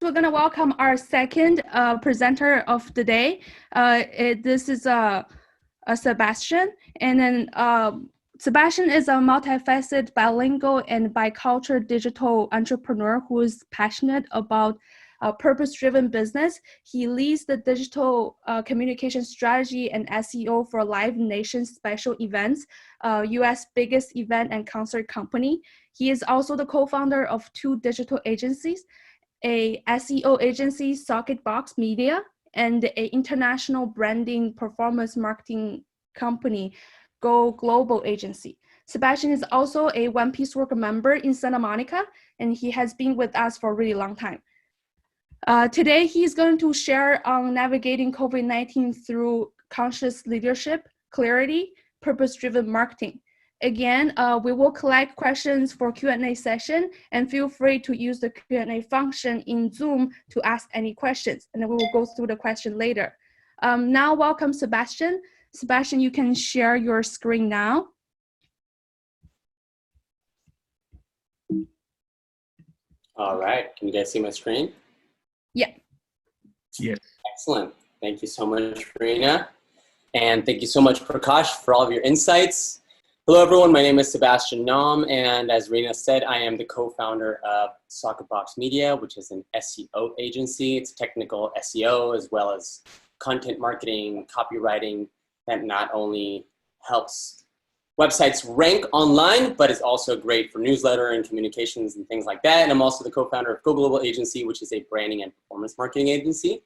we're going to welcome our second presenter of the day. This is Sebastian. And then Sebastian is a multifaceted, bilingual, and bicultural digital entrepreneur who is passionate about purpose-driven business. He leads the digital communication strategy and SEO for Live Nation special events, US biggest event and concert company. He is also the co-founder of two digital agencies, a SEO agency, Socketbox Media, and an international branding performance marketing company, Go Global Agency. Sebastian is also a OnePiece Work member in Santa Monica, and he has been with us for a really long time. Today, he's going to share on navigating COVID-19 through conscious leadership, clarity, purpose-driven marketing. Again, we will collect questions for Q&A session, and feel free to use the Q&A function in Zoom to ask any questions, and then we will go through the question later. Now, welcome Sebastian. Sebastian, you can share your screen now. All right, can you guys see my screen? Yeah. Yes. Excellent. Thank you so much, Rena. And thank you so much, Prakash, for all of your insights. Hello, everyone. My name is Sebastian Naum, and as Rena said, I am the co-founder of Socketbox Media, which is an SEO agency. It's technical SEO as well as content marketing, copywriting that not only helps websites rank online, but is also great for newsletter and communications and things like that. And I'm also the co-founder of Go Global Agency, which is a branding and performance marketing agency.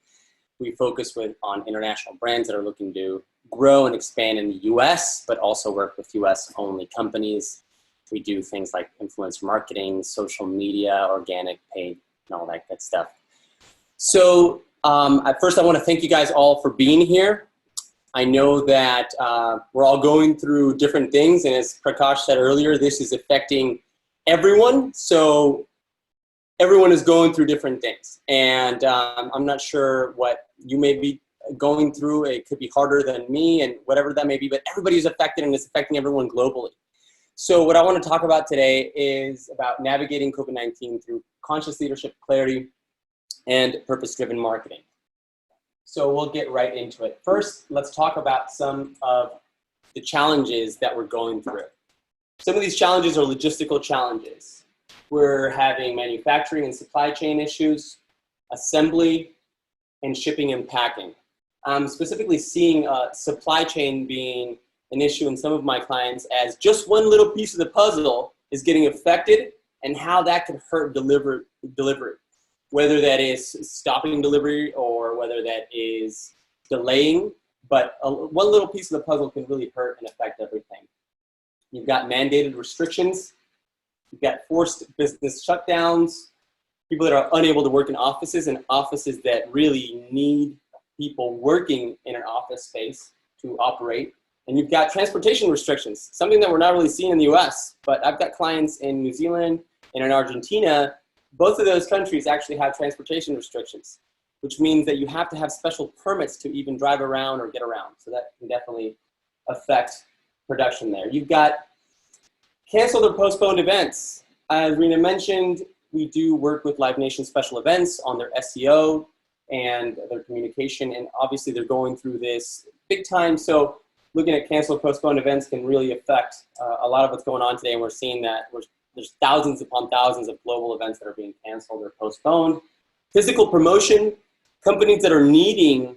We focus on international brands that are looking to grow and expand in the US, but also work with US only companies. We do things like influencer marketing, social media, organic, paid, and all that good stuff. So at first I want to thank you guys all for being here. I know that we're all going through different things, and as Prakash said earlier, this is affecting everyone. So everyone is going through different things, and I'm not sure what you may be going through. It could be harder than me, and whatever that may be, but everybody's affected, and it's affecting everyone globally. So what I want to talk about today is about navigating COVID-19 through conscious leadership, clarity, and purpose-driven marketing. So we'll get right into it. First, let's talk about some of the challenges that we're going through. Some of these challenges are logistical challenges. We're having manufacturing and supply chain issues, assembly, and shipping and packing. I'm specifically seeing supply chain being an issue in some of my clients as just one little piece of the puzzle is getting affected and how that can hurt delivery. Whether that is stopping delivery or whether that is delaying, but one little piece of the puzzle can really hurt and affect everything. You've got mandated restrictions, you've got forced business shutdowns, people that are unable to work in offices and offices that really need people working in an office space to operate. And you've got transportation restrictions, something that we're not really seeing in the US, but I've got clients in New Zealand and in Argentina. Both of those countries actually have transportation restrictions, which means that you have to have special permits to even drive around or get around. So that can definitely affect production there. You've got canceled or postponed events. As Rena mentioned, we do work with Live Nation special events on their SEO and their communication, and obviously they're going through this big time. So looking at canceled, postponed events can really affect a lot of what's going on today, and we're seeing that there's thousands upon thousands of global events that are being canceled or postponed. Physical promotion, companies that are needing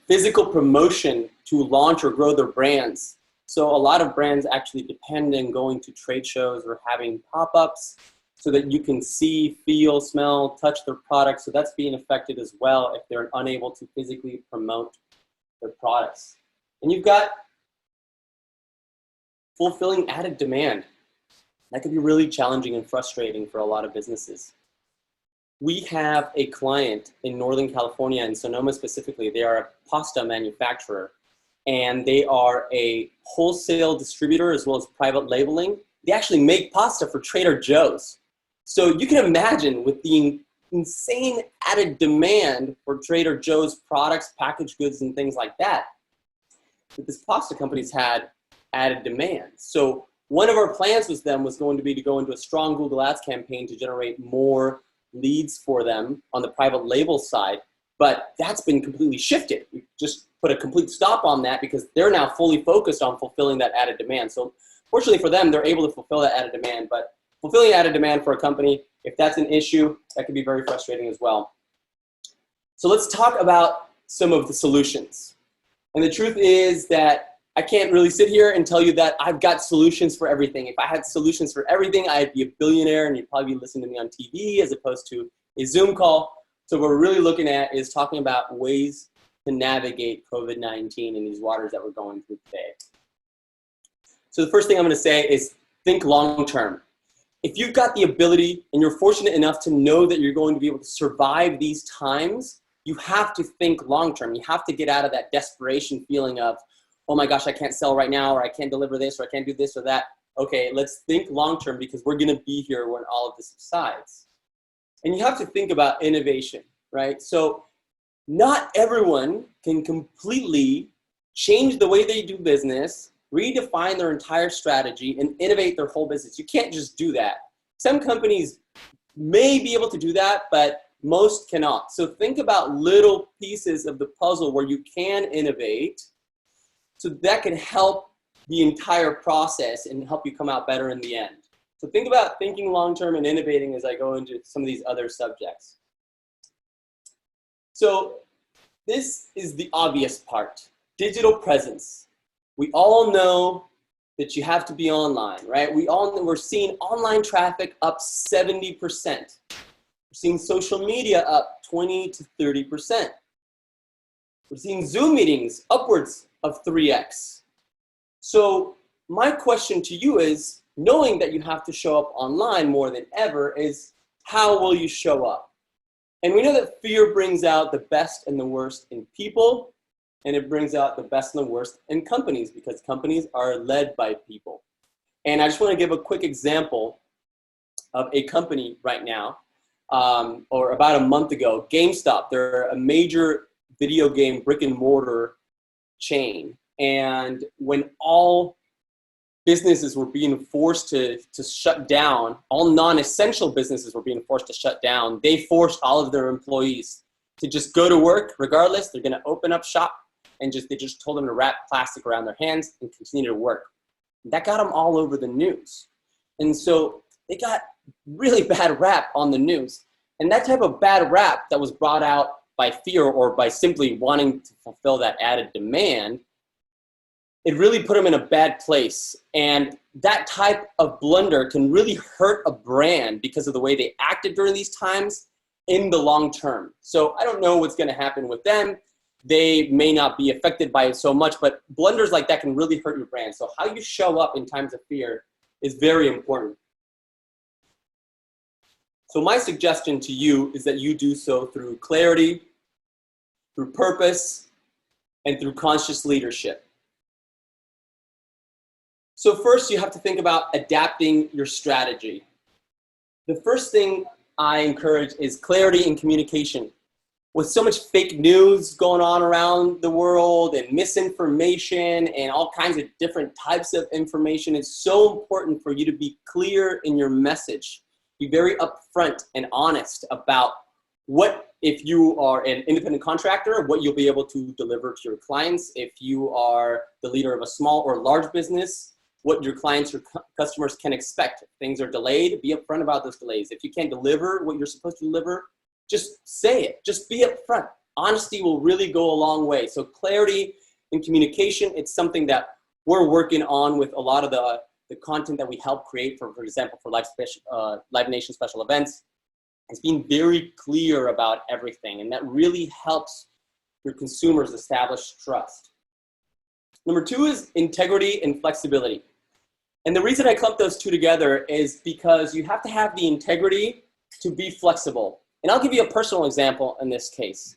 physical promotion to launch or grow their brands. So a lot of brands actually depend on going to trade shows or having pop-ups so that you can see, feel, smell, touch their products. So that's being affected as well if they're unable to physically promote their products. And you've got fulfilling added demand. That could be really challenging and frustrating for a lot of businesses. We have a client in Northern California, in Sonoma specifically. They are a pasta manufacturer, and they are a wholesale distributor as well as private labeling. They actually make pasta for Trader Joe's. So you can imagine with the insane added demand for Trader Joe's products, packaged goods, and things like that this pasta company's had added demand. So one of our plans with them was going to be to go into a strong Google Ads campaign to generate more leads for them on the private label side, but that's been completely shifted. We just put a complete stop on that because they're now fully focused on fulfilling that added demand. So fortunately for them, they're able to fulfill that added demand, but fulfilling added demand for a company, if that's an issue, that can be very frustrating as well. So let's talk about some of the solutions. And the truth is that I can't really sit here and tell you that I've got solutions for everything. If I had solutions for everything, I'd be a billionaire and you'd probably be listening to me on TV as opposed to a Zoom call. So what we're really looking at is talking about ways to navigate COVID-19 in these waters that we're going through today. So the first thing I'm going to say is think long-term. If you've got the ability and you're fortunate enough to know that you're going to be able to survive these times, you have to think long-term. You have to get out of that desperation feeling of, oh my gosh, I can't sell right now, or I can't deliver this, or I can't do this or that. Okay, let's think long-term because we're going to be here when all of this subsides. And you have to think about innovation, right? So not everyone can completely change the way they do business, redefine their entire strategy, and innovate their whole business. You can't just do that. Some companies may be able to do that, but most cannot. So think about little pieces of the puzzle where you can innovate, so that can help the entire process and help you come out better in the end. So think about thinking long-term and innovating as I go into some of these other subjects. So this is the obvious part, digital presence. We all know that you have to be online, right? We're seeing online traffic up 70%. We're seeing social media up 20 to 30%. We're seeing Zoom meetings upwards of 3x. So my question to you is, knowing that you have to show up online more than ever, is how will you show up? And we know that fear brings out the best and the worst in people, and it brings out the best and the worst in companies because companies are led by people. And I just want to give a quick example of a company right now, or about a month ago, GameStop. They're a major video game brick and mortar chain. And when all businesses were being forced to shut down, all non-essential businesses were being forced to shut down, they forced all of their employees to just go to work regardless. They're going to open up shop, and they just told them to wrap plastic around their hands and continue to work. That got them all over the news. And so they got really bad rap on the news. And that type of bad rap that was brought out by fear or by simply wanting to fulfill that added demand, it really put them in a bad place. And that type of blunder can really hurt a brand because of the way they acted during these times in the long term. So I don't know what's going to happen with them. They may not be affected by it so much, but blunders like that can really hurt your brand. So how you show up in times of fear is very important. So my suggestion to you is that you do so through clarity, through purpose, and through conscious leadership. So first, you have to think about adapting your strategy. The first thing I encourage is clarity and communication. With so much fake news going on around the world and misinformation and all kinds of different types of information, it's so important for you to be clear in your message. Be very upfront and honest about what, if you are an independent contractor, what you'll be able to deliver to your clients. If you are the leader of a small or large business, what your clients or customers can expect. If things are delayed, be upfront about those delays. If you can't deliver what you're supposed to deliver, just say it. Just be upfront. Honesty will really go a long way. So clarity and communication, it's something that we're working on with a lot of the content that we help create, for example, for Live Nation special events. It's being very clear about everything, and that really helps your consumers establish trust. Number two is integrity and flexibility. And the reason I clumped those two together is because you have to have the integrity to be flexible. And I'll give you a personal example in this case.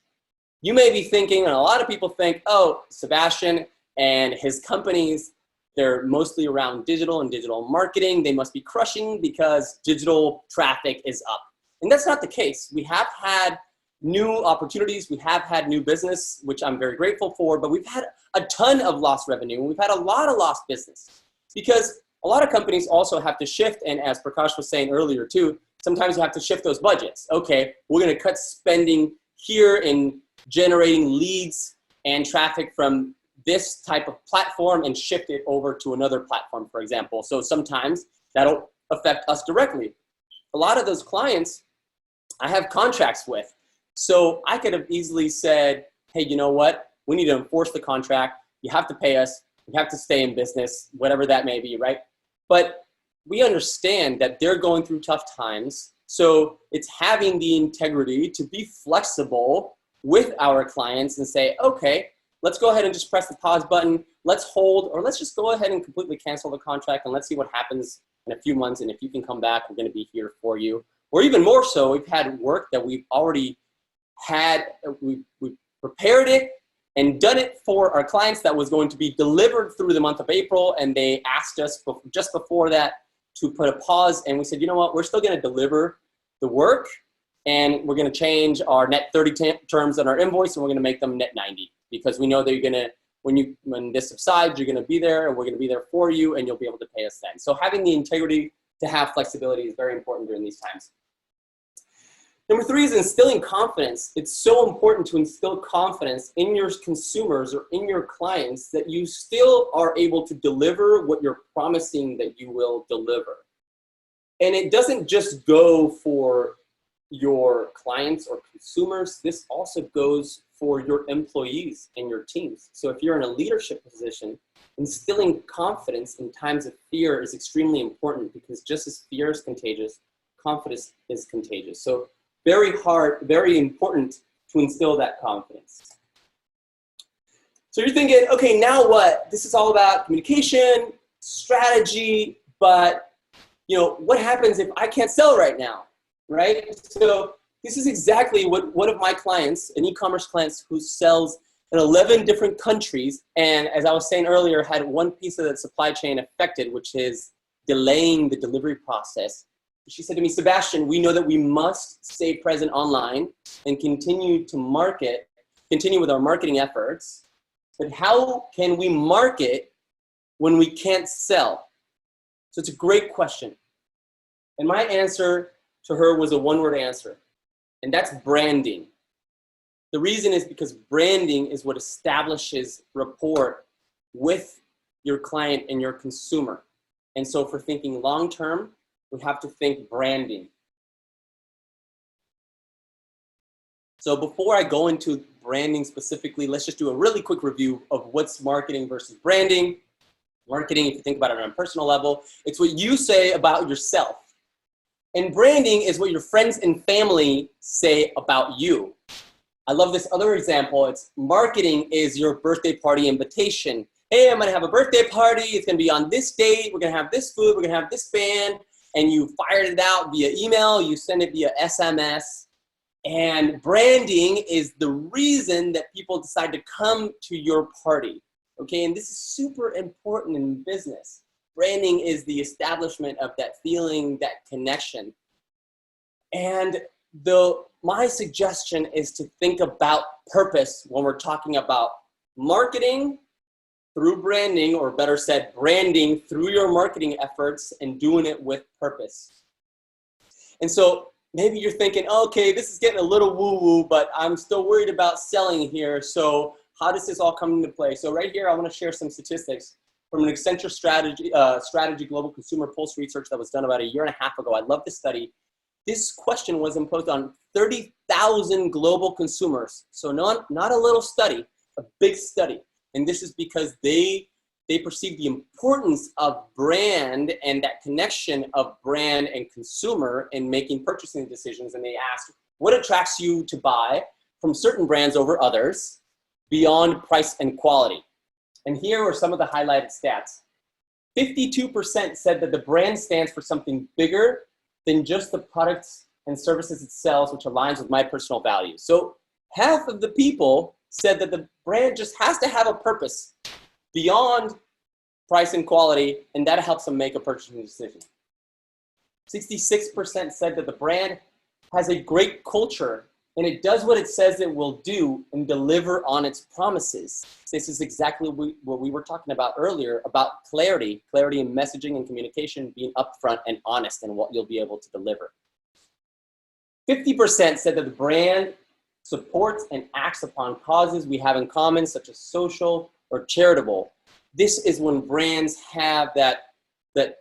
You may be thinking, and a lot of people think, oh, Sebastian and his companies, they're mostly around digital and digital marketing. They must be crushing because digital traffic is up. And that's not the case. We have had new opportunities. We have had new business, which I'm very grateful for, but we've had a ton of lost revenue. And we've had a lot of lost business because a lot of companies also have to shift. And as Prakash was saying earlier too, sometimes you have to shift those budgets. Okay, we're gonna cut spending here in generating leads and traffic from this type of platform and shift it over to another platform, for example. So sometimes that'll affect us directly. A lot of those clients I have contracts with. So I could have easily said, hey, you know what? We need to enforce the contract. You have to pay us. You have to stay in business, whatever that may be, right? But we understand that they're going through tough times. So it's having the integrity to be flexible with our clients and say, okay, let's go ahead and just press the pause button. Let's hold, or let's just go ahead and completely cancel the contract and let's see what happens in a few months. And if you can come back, we're going to be here for you. Or even more so, we've had work that we've already had, we've prepared it and done it for our clients that was going to be delivered through the month of April. And they asked us just before that to put a pause. And we said, you know what, we're still going to deliver the work and we're going to change our net 30 terms on our invoice and we're going to make them net 90 because we know that you're going to, when this subsides, you're going to be there and we're going to be there for you and you'll be able to pay us then. So having the integrity to have flexibility is very important during these times. Number 3 is instilling confidence. It's so important to instill confidence in your consumers or in your clients that you still are able to deliver what you're promising that you will deliver. And it doesn't just go for your clients or consumers. This also goes for your employees and your teams. So if you're in a leadership position, instilling confidence in times of fear is extremely important because just as fear is contagious, confidence is contagious. So very important to instill that confidence. So you're thinking, okay, now what? This is all about communication, strategy, but what happens if I can't sell right now, right? So this is exactly what one of my clients, an e-commerce client who sells in 11 different countries, and as I was saying earlier, had one piece of the supply chain affected, which is delaying the delivery process. She said to me, Sebastian, we know that we must stay present online and continue with our marketing efforts, but how can we market when we can't sell? So it's a great question. And my answer to her was a one-word answer, and that's branding. The reason is because branding is what establishes rapport with your client and your consumer. And so for thinking long-term, we have to think branding. So before I go into branding specifically, let's just do a really quick review of what's marketing versus branding. Marketing, if you think about it on a personal level, it's what you say about yourself. And branding is what your friends and family say about you. I love this other example. It's marketing is your birthday party invitation. Hey, I'm gonna have a birthday party. It's gonna be on this date. We're gonna have this food. We're gonna have this band. And you fired it out via email, you send it via SMS. And branding is the reason that people decide to come to your party, okay? And this is super important in business. Branding is the establishment of that feeling, that connection. And my suggestion is to think about purpose when we're talking about marketing through branding, or better said, branding through your marketing efforts and doing it with purpose. And so maybe you're thinking, okay, this is getting a little woo-woo, but I'm still worried about selling here. So how does this all come into play? So right here, I want to share some statistics from an Accenture strategy global consumer pulse research that was done about 1.5 years ago. I love this study. This question was imposed on 30,000 global consumers. So not a little study, a big study. And this is because they perceive the importance of brand and that connection of brand and consumer in making purchasing decisions. And they asked, what attracts you to buy from certain brands over others beyond price and quality? And here are some of the highlighted stats. 52% said that the brand stands for something bigger than just the products and services it sells, which aligns with my personal values. So half of the people said that the brand just has to have a purpose beyond price and quality, and that helps them make a purchasing decision. 66% said that the brand has a great culture and it does what it says it will do and deliver on its promises. This is exactly what we were talking about earlier about clarity in messaging and communication, being upfront and honest in what you'll be able to deliver. 50% said that the brand supports and acts upon causes we have in common, such as social or charitable. This is when brands have that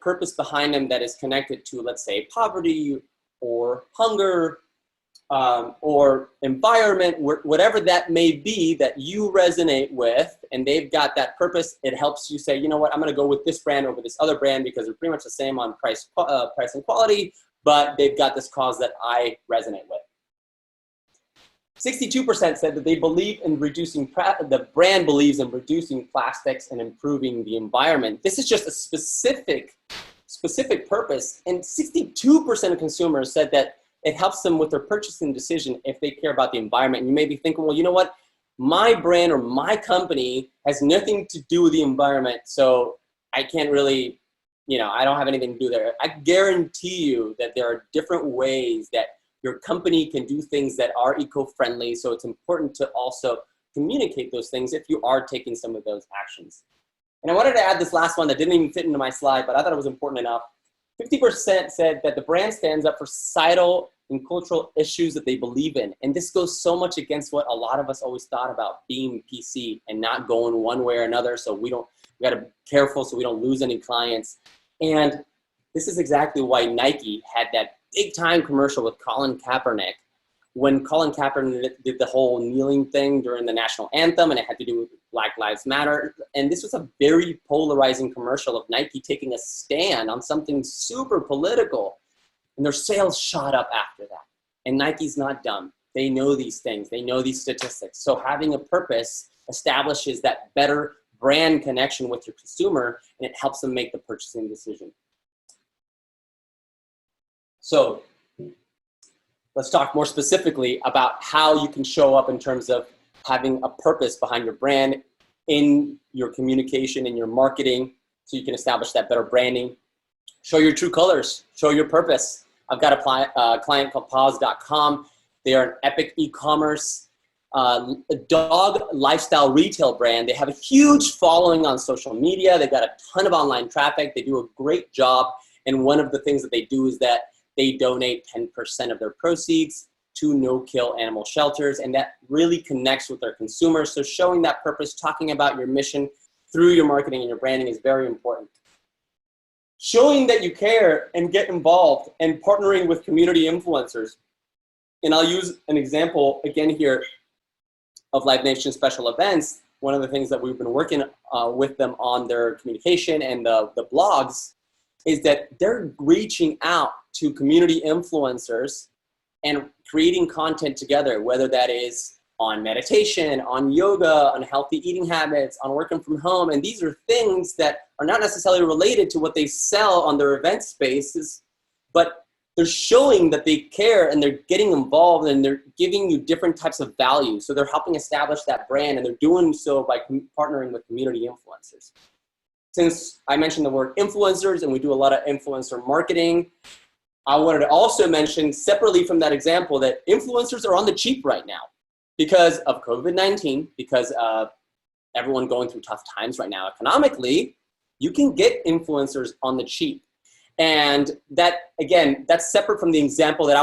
purpose behind them that is connected to, let's say, poverty or hunger, or environment, whatever that may be that you resonate with, and they've got that purpose. It helps you say, you know what, I'm going to go with this brand over this other brand because they're pretty much the same on price and quality, but they've got this cause that I resonate with. 62% said that they believe in reducing, the brand believes in reducing plastics and improving the environment. This is just a specific purpose, and 62% of consumers said that it helps them with their purchasing decision if they care about the environment. And you may be thinking, well, you know what? My brand or my company has nothing to do with the environment, so I can't really, I don't have anything to do there. I guarantee you that there are different ways that your company can do things that are eco-friendly, so it's important to also communicate those things if you are taking some of those actions. And I wanted to add this last one that didn't even fit into my slide, but I thought it was important enough. 50% said that the brand stands up for societal and cultural issues that they believe in. And this goes so much against what a lot of us always thought about being PC and not going one way or another. So we gotta be careful so we don't lose any clients. And this is exactly why Nike had that big time commercial with Colin Kaepernick. When Colin Kaepernick did the whole kneeling thing during the national anthem, and it had to do with Black Lives Matter. And this was a very polarizing commercial of Nike taking a stand on something super political. And their sales shot up after that. And Nike's not dumb. They know these things. They know these statistics. So having a purpose establishes that better brand connection with your consumer, and it helps them make the purchasing decision. So let's talk more specifically about how you can show up in terms of having a purpose behind your brand in your communication, in your marketing, so you can establish that better branding. Show your true colors, show your purpose. I've got a client called Paws.com. They are an epic e-commerce dog lifestyle retail brand. They have a huge following on social media. They've got a ton of online traffic. They do a great job. And one of the things that they do is that they donate 10% of their proceeds to no-kill animal shelters, and that really connects with their consumers. So showing that purpose, talking about your mission through your marketing and your branding is very important. Showing that you care and get involved and partnering with community influencers. And I'll use an example again here of Live Nation special events. One of the things that we've been working with them on their communication and the blogs is that they're reaching out to community influencers and creating content together, whether that is on meditation, on yoga, on healthy eating habits, on working from home. And these are things that are not necessarily related to what they sell on their event spaces, but they're showing that they care and they're getting involved and they're giving you different types of value. So they're helping establish that brand, and they're doing so by partnering with community influencers. Since I mentioned the word influencers and we do a lot of influencer marketing, I wanted to also mention separately from that example that influencers are on the cheap right now because of COVID-19, because of everyone going through tough times right now economically. You can get influencers on the cheap. And that, again, that's separate from the example that I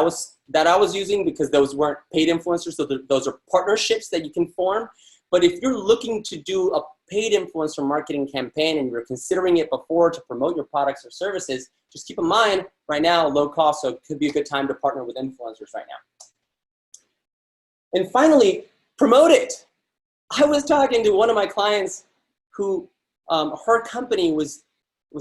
was using, because those weren't paid influencers. So those are partnerships that you can form. But if you're looking to do a paid influencer marketing campaign and you're considering it before to promote your products or services, just keep in mind right now, low cost, so it could be a good time to partner with influencers right now. And finally, promote it. I was talking to one of my clients who, her company was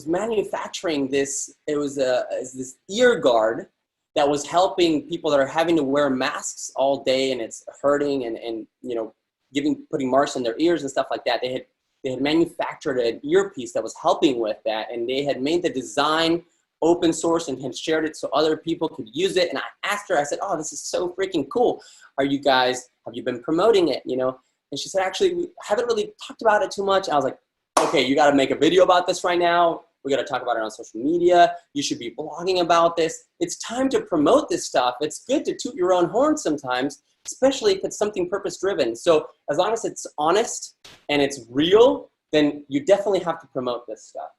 manufacturing this. It was this ear guard that was helping people that are having to wear masks all day, and it's hurting and putting marks in their ears and stuff like that. They had manufactured an earpiece that was helping with that, and they had made the design open source and had shared it so other people could use it. And I asked her, I said, "Oh, this is so freaking cool. Have you been promoting it?" And she said, "Actually, we haven't really talked about it too much." I was like, "Okay, you got to make a video about this right now. We got to talk about it on social media. You should be blogging about this. It's time to promote this stuff. It's good to toot your own horn sometimes, especially if it's something purpose-driven. So as long as it's honest and it's real, then you definitely have to promote this stuff."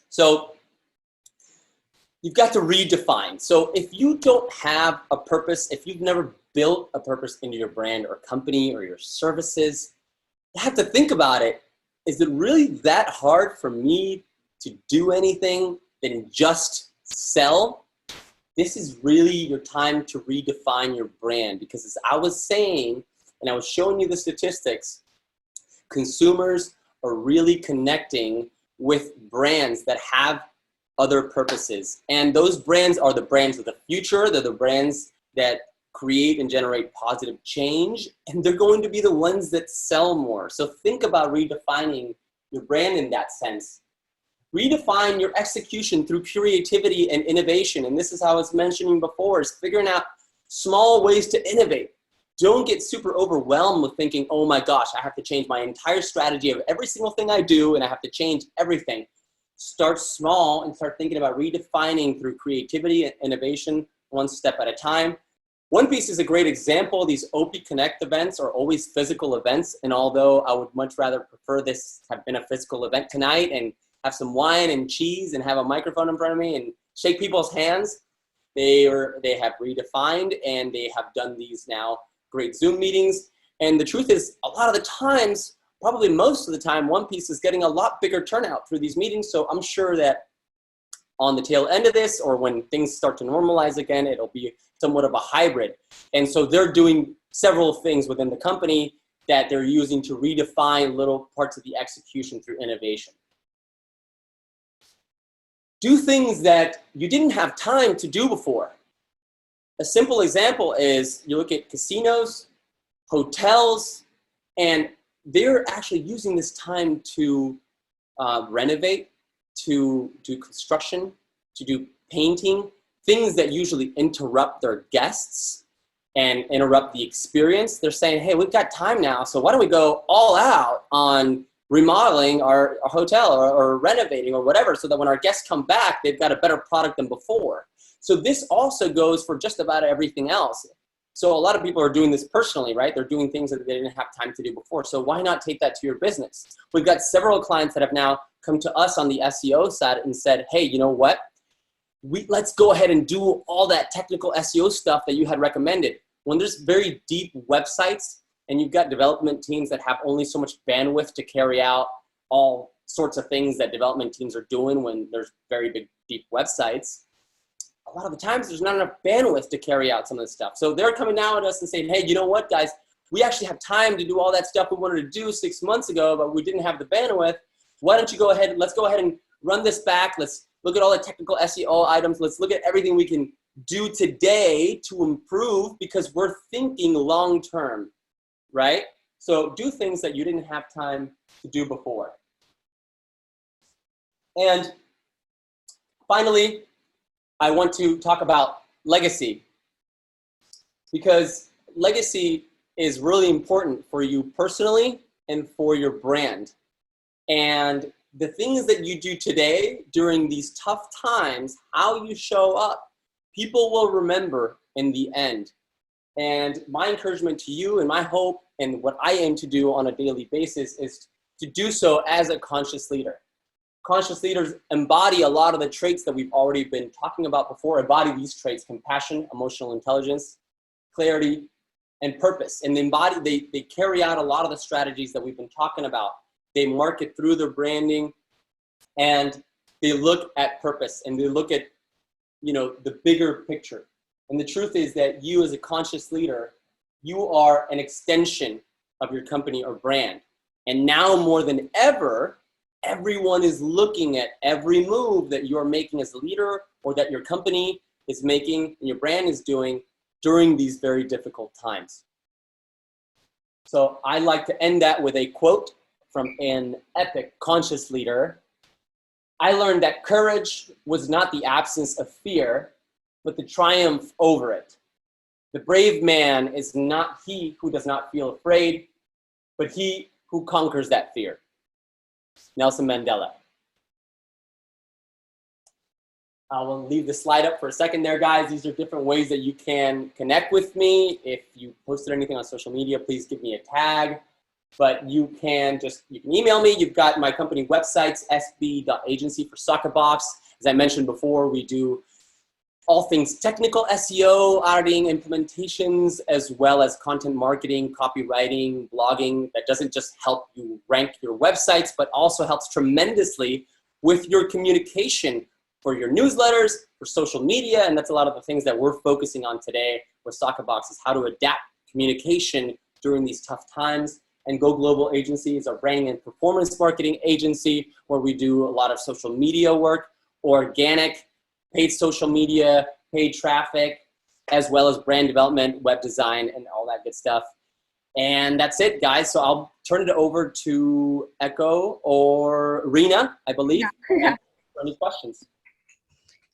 So you've got to redefine. So if you don't have a purpose, if you've never built a purpose into your brand or company or your services, you have to think about it. Is it really that hard for me to do anything than just sell? This is really your time to redefine your brand, because as I was saying, and I was showing you the statistics, consumers are really connecting with brands that have other purposes. And those brands are the brands of the future. They're the brands that create and generate positive change. And they're going to be the ones that sell more. So think about redefining your brand in that sense. Redefine your execution through creativity and innovation. And this is how I was mentioning before, is figuring out small ways to innovate. Don't get super overwhelmed with thinking, oh my gosh, I have to change my entire strategy of every single thing I do and I have to change everything. Start small and start thinking about redefining through creativity and innovation, one step at a time. OnePiece is a great example. These OP Connect events are always physical events. And although I would much rather prefer this have been a physical event tonight and have some wine and cheese and have a microphone in front of me and shake people's hands, they have redefined, and they have done these now great Zoom meetings. And the truth is, a lot of the times, probably most of the time, OnePiece is getting a lot bigger turnout through these meetings. So I'm sure that on the tail end of this, or when things start to normalize again, it'll be somewhat of a hybrid. And so they're doing several things within the company that they're using to redefine little parts of the execution through innovation. Do things that you didn't have time to do before. A simple example is you look at casinos, hotels, and they're actually using this time to renovate, to do construction, to do painting, things that usually interrupt their guests and interrupt the experience. They're saying, hey, we've got time now, so why don't we go all out on remodeling our hotel or renovating or whatever, so that when our guests come back, they've got a better product than before. So this also goes for just about everything else. So a lot of people are doing this personally, right? They're doing things that they didn't have time to do before. So why not take that to your business? We've got several clients that have now come to us on the SEO side and said, hey, you know what? Let's go ahead and do all that technical SEO stuff that you had recommended. When there's very deep websites and you've got development teams that have only so much bandwidth to carry out all sorts of things that development teams are doing when there's very big, deep websites, a lot of the times there's not enough bandwidth to carry out some of this stuff. So they're coming now at us and saying, hey, you know what, guys? We actually have time to do all that stuff we wanted to do 6 months ago, but we didn't have the bandwidth. Why don't you go ahead, let's go ahead and run this back. Let's look at all the technical SEO items. Let's look at everything we can do today to improve, because we're thinking long-term, right? So do things that you didn't have time to do before. And finally, I want to talk about legacy, because legacy is really important for you personally and for your brand. And the things that you do today during these tough times, how you show up, people will remember in the end. And my encouragement to you and my hope and what I aim to do on a daily basis is to do so as a conscious leader. Conscious leaders embody a lot of the traits that we've already been talking about before, embody these traits: compassion, emotional intelligence, clarity, and purpose. And they carry out a lot of the strategies that we've been talking about. They market through their branding, and they look at purpose, and they look at, you know, the bigger picture. And the truth is that you, as a conscious leader, you are an extension of your company or brand. And now more than ever, everyone is looking at every move that you're making as a leader, or that your company is making and your brand is doing during these very difficult times. So I like to end that with a quote from an epic conscious leader. I learned that courage was not the absence of fear, but the triumph over it. The brave man is not he who does not feel afraid, but he who conquers that fear. Nelson Mandela. I will leave the slide up for a second there, guys. These are different ways that you can connect with me. If you posted anything on social media, please give me a tag. But you can email me. You've got my company websites, sb.agency for Soccerbox. As I mentioned before, we do all things technical SEO, auditing, implementations, as well as content marketing, copywriting, blogging. That doesn't just help you rank your websites, but also helps tremendously with your communication for your newsletters, for social media, and that's a lot of the things that we're focusing on today with Soccerbox is how to adapt communication during these tough times. And Go Global Agency is a branding and performance marketing agency where we do a lot of social media work, organic, paid social media, paid traffic, as well as brand development, web design, and all that good stuff. And that's it, guys. So I'll turn it over to Echo or Rena, I believe, Yeah. for any questions.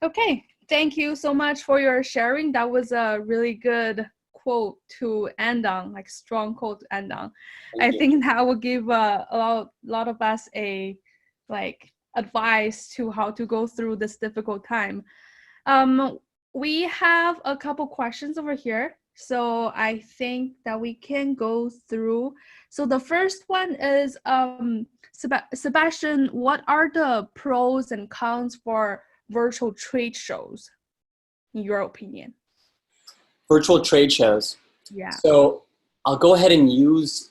Okay, thank you so much for your sharing. That was a really good quote to end on, like strong quote to end on. I think that will give a lot of us a advice to how to go through this difficult time. We have a couple questions over here, so I think that we can go through. So the first one is, Sebastian, what are the pros and cons for virtual trade shows, in your opinion? Virtual trade shows. Yeah. So I'll go ahead and use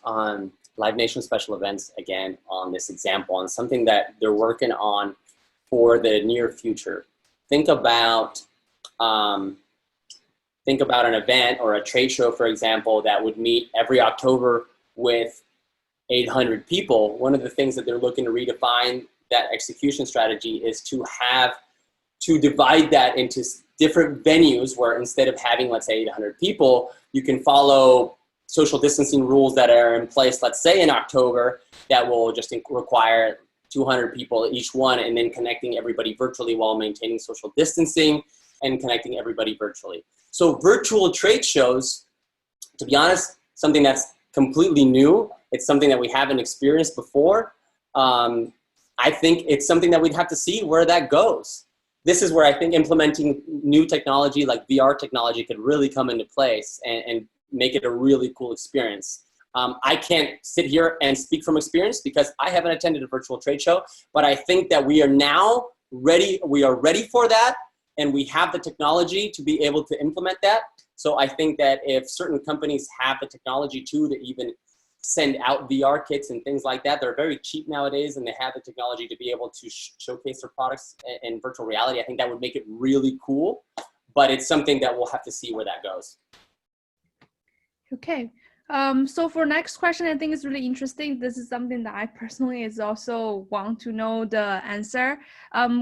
Live Nation Special Events again on this example, on something that they're working on for the near future. Think about an event or a trade show, for example, that would meet every October with 800 people. One of the things that they're looking to redefine that execution strategy is to divide that into different venues where instead of having, let's say, 800 people, you can follow social distancing rules that are in place, let's say in October, that will just require 200 people each one, and then connecting everybody virtually while maintaining social distancing and connecting everybody virtually. So virtual trade shows, to be honest, something that's completely new. It's something that we haven't experienced before. I think it's something that we'd have to see where that goes. This is where I think implementing new technology like VR technology could really come into place and make it a really cool experience. I can't sit here and speak from experience because I haven't attended a virtual trade show, but I think that we are now ready. We are ready for that, and we have the technology to be able to implement that. So I think that if certain companies have the technology too to even send out VR kits and things like that, they're very cheap nowadays, and they have the technology to be able to showcase their products in virtual reality. I think that would make it really cool, but it's something that we'll have to see where that goes. Okay. So for next question, I think it's really interesting. This is something that I personally is also want to know the answer.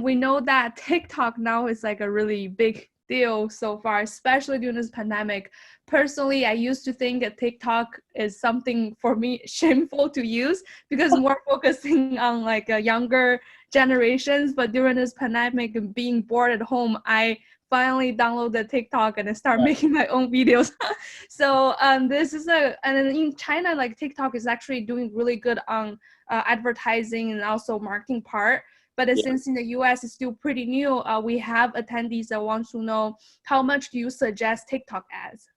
We know that TikTok now is like a really big deal so far, especially during this pandemic. Personally, I used to think that TikTok is something for me shameful to use because more focusing on like younger generations. But during this pandemic and being bored at home, I finally downloaded TikTok and start making my own videos. So this is and in China, like TikTok is actually doing really good on advertising and also marketing part. But since in the US it's still pretty new, we have attendees that want to know how much do you suggest TikTok ads?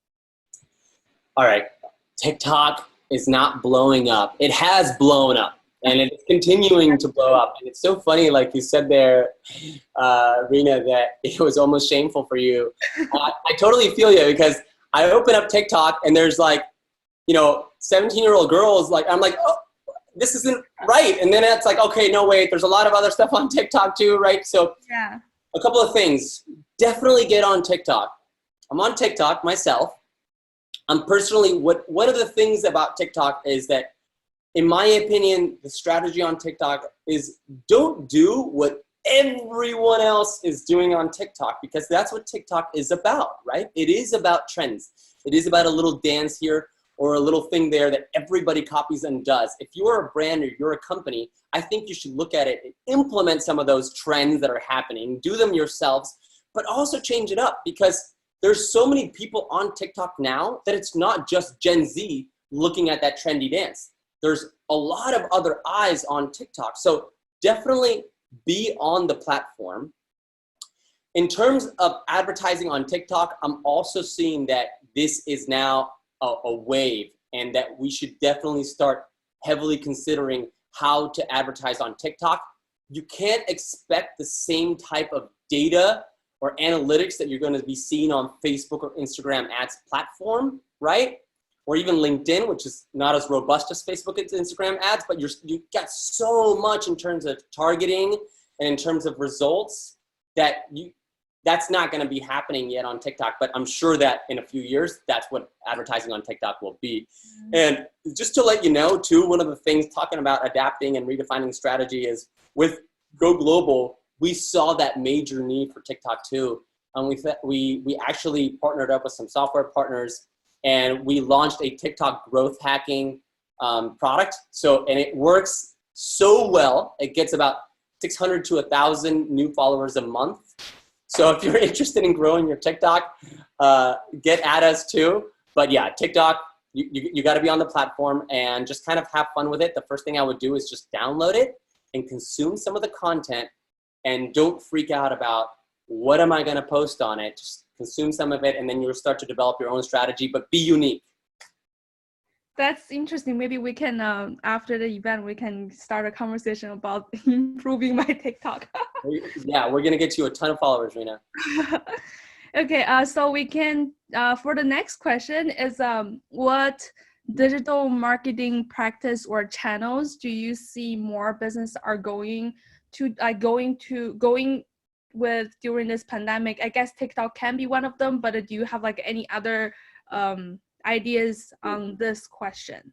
All right, TikTok is not blowing up. It has blown up. And it's continuing to blow up. And it's so funny, like you said there, Rena, that it was almost shameful for you. I totally feel you because I open up TikTok and there's like, 17-year-old girls, like, I'm like, oh, this isn't right. And then it's like, okay, no, wait, there's a lot of other stuff on TikTok too, right? So yeah, a couple of things. Definitely get on TikTok. I'm on TikTok myself. I'm personally, one of the things about TikTok is that, in my opinion, the strategy on TikTok is don't do what everyone else is doing on TikTok, because that's what TikTok is about, right? It is about trends. It is about a little dance here or a little thing there that everybody copies and does. If you're a brand or you're a company, I think you should look at it and implement some of those trends that are happening, do them yourselves, but also change it up, because there's so many people on TikTok now that it's not just Gen Z looking at that trendy dance. There's a lot of other eyes on TikTok. So definitely be on the platform. In terms of advertising on TikTok, I'm also seeing that this is now a wave, and that we should definitely start heavily considering how to advertise on TikTok. You can't expect the same type of data or analytics that you're going to be seeing on Facebook or Instagram ads platform, right? Or even LinkedIn, which is not as robust as Facebook and Instagram ads, but you got so much in terms of targeting and in terms of results that's not going to be happening yet on TikTok. But I'm sure that in a few years, that's what advertising on TikTok will be. And just to let you know, too, one of the things talking about adapting and redefining strategy is with Go Global, we saw that major need for TikTok too. And we actually partnered up with some software partners, and we launched a TikTok growth hacking product. And it works so well. It gets about 600 to 1,000 new followers a month. So if you're interested in growing your TikTok, get at us too. But yeah, TikTok, you got to be on the platform and just kind of have fun with it. The first thing I would do is just download it and consume some of the content, and don't freak out about what am I going to post on it. Just consume some of it, and then you'll start to develop your own strategy, but be unique. That's interesting. Maybe we can, after the event, we can start a conversation about improving my TikTok. Yeah, we're going to get you a ton of followers, Rena. Okay, so we can, for the next question is, what digital marketing practice or channels do you see more business are going with during this pandemic? I guess TikTok can be one of them, but do you have like any other ideas on this question?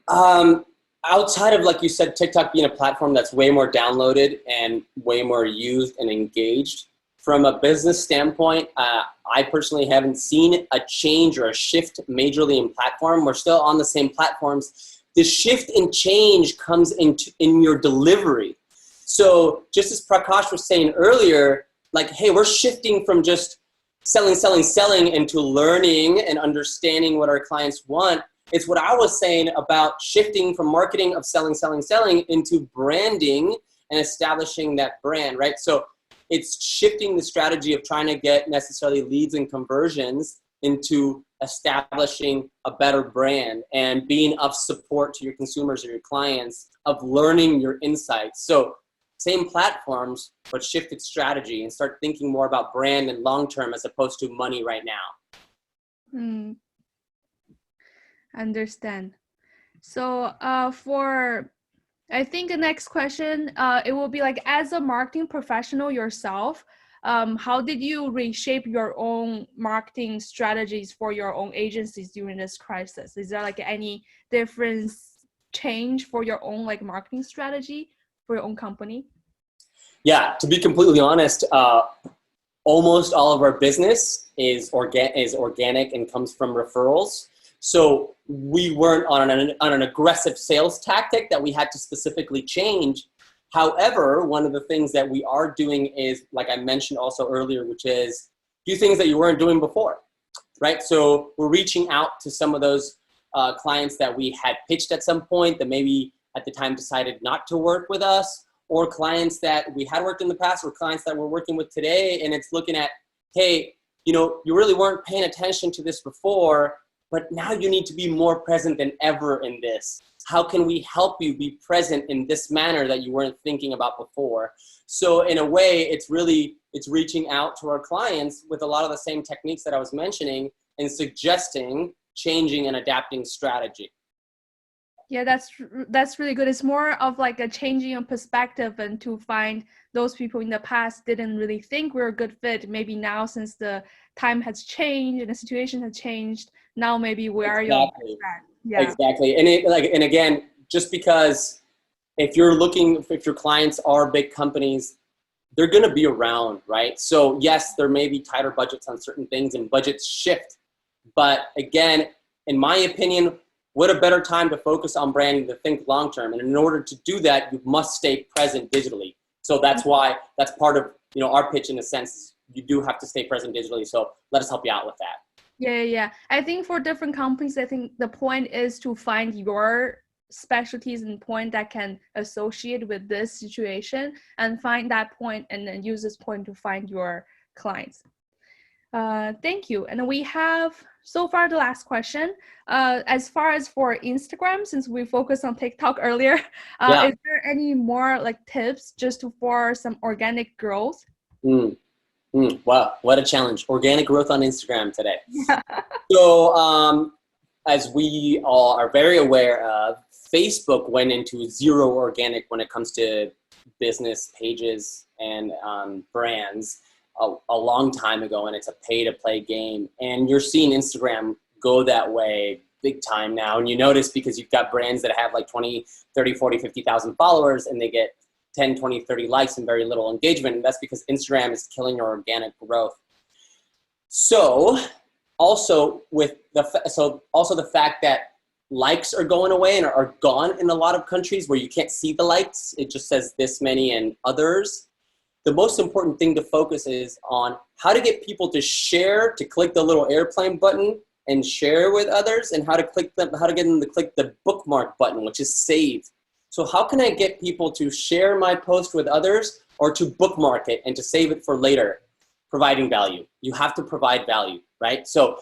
Outside of, like you said, TikTok being a platform that's way more downloaded and way more used and engaged, from a business standpoint, I personally haven't seen a change or a shift majorly in platform. We're still on the same platforms. The shift in change comes in your delivery. So just as Prakash was saying earlier, like, hey, we're shifting from just selling into learning and understanding what our clients want. It's what I was saying about shifting from marketing of selling into branding and establishing that brand, right? So it's shifting the strategy of trying to get necessarily leads and conversions into establishing a better brand and being of support to your consumers or your clients, of learning your insights. So same platforms, but shifted strategy, and start thinking more about brand and long-term as opposed to money right now. Understand. So I think the next question, it will be like, as a marketing professional yourself, how did you reshape your own marketing strategies for your own agencies during this crisis? Is there like any difference change for your own like marketing strategy for your own company? Yeah, to be completely honest, almost all of our business is organic and comes from referrals. So we weren't on an aggressive sales tactic that we had to specifically change. However, one of the things that we are doing is, like I mentioned also earlier, which is do things that you weren't doing before, right? So we're reaching out to some of those clients that we had pitched at some point that maybe at the time decided not to work with us, or clients that we had worked in the past, or clients that we're working with today. And it's looking at, hey, you really weren't paying attention to this before, but now you need to be more present than ever in this. How can we help you be present in this manner that you weren't thinking about before? So in a way, it's reaching out to our clients with a lot of the same techniques that I was mentioning and suggesting changing and adapting strategy. Yeah, that's really good. It's more of like a changing of perspective, and to find those people in the past didn't really think we're a good fit. Maybe now, since the time has changed and the situation has changed, now maybe we are your best friend. Yeah, exactly. And again, just because if your clients are big companies, they're going to be around, right? So yes, there may be tighter budgets on certain things, and budgets shift. But again, in my opinion, what a better time to focus on branding, to think long-term. And in order to do that, you must stay present digitally. So that's why, that's part of our pitch in a sense. You do have to stay present digitally. So let us help you out with that. Yeah. I think for different companies, I think the point is to find your specialties and point that can associate with this situation, and find that point and then use this point to find your clients. Thank you. And we have so far the last question. As far as for Instagram, since we focused on TikTok earlier, is there any more like tips just for some organic growth? Wow, what a challenge. Organic growth on Instagram today. So as we all are very aware of, Facebook went into zero organic when it comes to business pages and brands a long time ago, and it's a pay-to-play game. And you're seeing Instagram go that way big time now. And you notice because you've got brands that have like 20, 30, 40, 50,000 followers, and they get 10, 20, 30 likes and very little engagement. And that's because Instagram is killing your organic growth. So also the fact that likes are going away and are gone in a lot of countries where you can't see the likes, it just says this many and others. The most important thing to focus is on how to get people to share, to click the little airplane button and share with others, and how to get them to click the bookmark button, which is save. So how can I get people to share my post with others or to bookmark it and to save it for later? Providing value. You have to provide value, right? So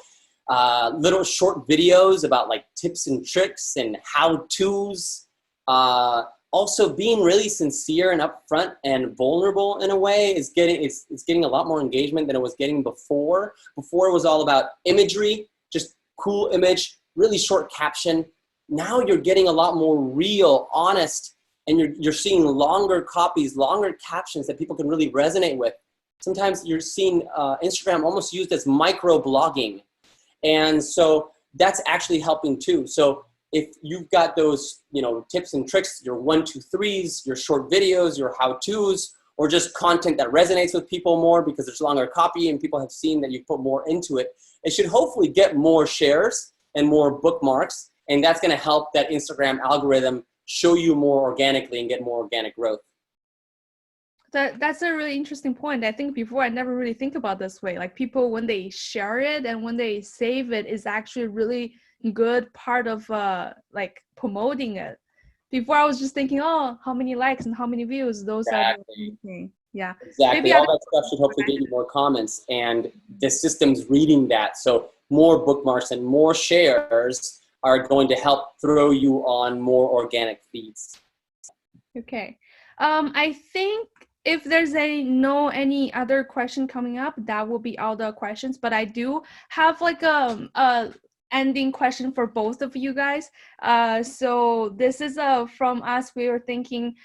little short videos about like tips and tricks and how-tos. Also being really sincere and upfront and vulnerable in a way is getting a lot more engagement than it was getting before. Before it was all about imagery, just cool image, really short caption. Now you're getting a lot more real, honest, and you're seeing longer copies, longer captions that people can really resonate with. Sometimes you're seeing Instagram almost used as micro-blogging. And so that's actually helping too. So if you've got those, tips and tricks, your 1, 2, 3s, your short videos, your how-tos, or just content that resonates with people more because there's longer copy and people have seen that you put more into it, it should hopefully get more shares and more bookmarks. And that's going to help that Instagram algorithm show you more organically and get more organic growth. That's a really interesting point. I think before I never really think about this way. Like people, when they share it and when they save it, is actually a really good part of like promoting it. Before I was just thinking, oh, how many likes and how many views, those are the thing. Yeah. Exactly. Maybe all that stuff should hopefully get you more comments, and the system's reading that. So more bookmarks and more shares are going to help throw you on more organic feeds. Okay. I think if there's any other question coming up, that will be all the questions. But I do have like a ending question for both of you guys. So this is from us. We were thinking,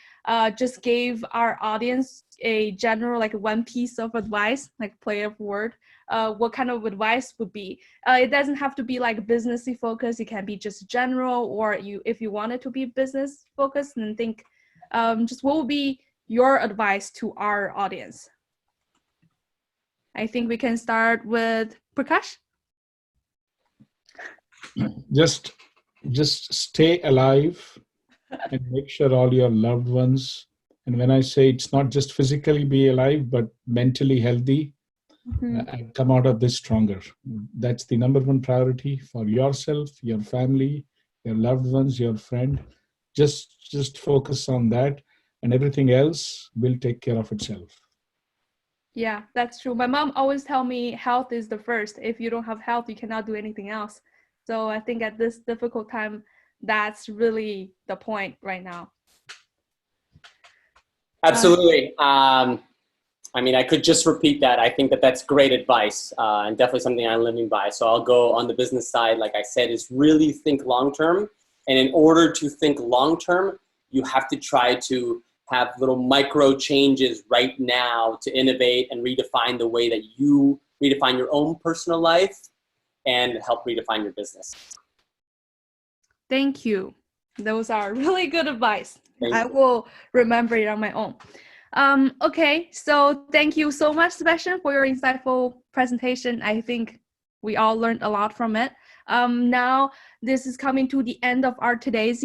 just gave our audience a general like one piece of advice, like play of word. What kind of advice would be? It doesn't have to be like businessy focused. It can be just general, or if you want it to be business focused, and think just what would be your advice to our audience? I think we can start with Prakash. Just stay alive and make sure all your loved ones, and when I say it's not just physically be alive, but mentally healthy, and come out of this stronger. That's the number one priority for yourself, your family, your loved ones, your friend. Just focus on that, and everything else will take care of itself. Yeah, that's true. My mom always tell me health is the first. If you don't have health, you cannot do anything else. So I think at this difficult time, that's really the point right now. Absolutely. I could just repeat that. I think that that's great advice, and definitely something I'm living by. So I'll go on the business side, like I said, is really think long-term. And in order to think long-term, you have to try to have little micro changes right now to innovate and redefine the way that you redefine your own personal life and help redefine your business. Thank you. Those are really good advice. I will remember it on my own. Okay, so thank you so much, Sebastian, for your insightful presentation. I think we all learned a lot from it. Now, this is coming to the end of our today's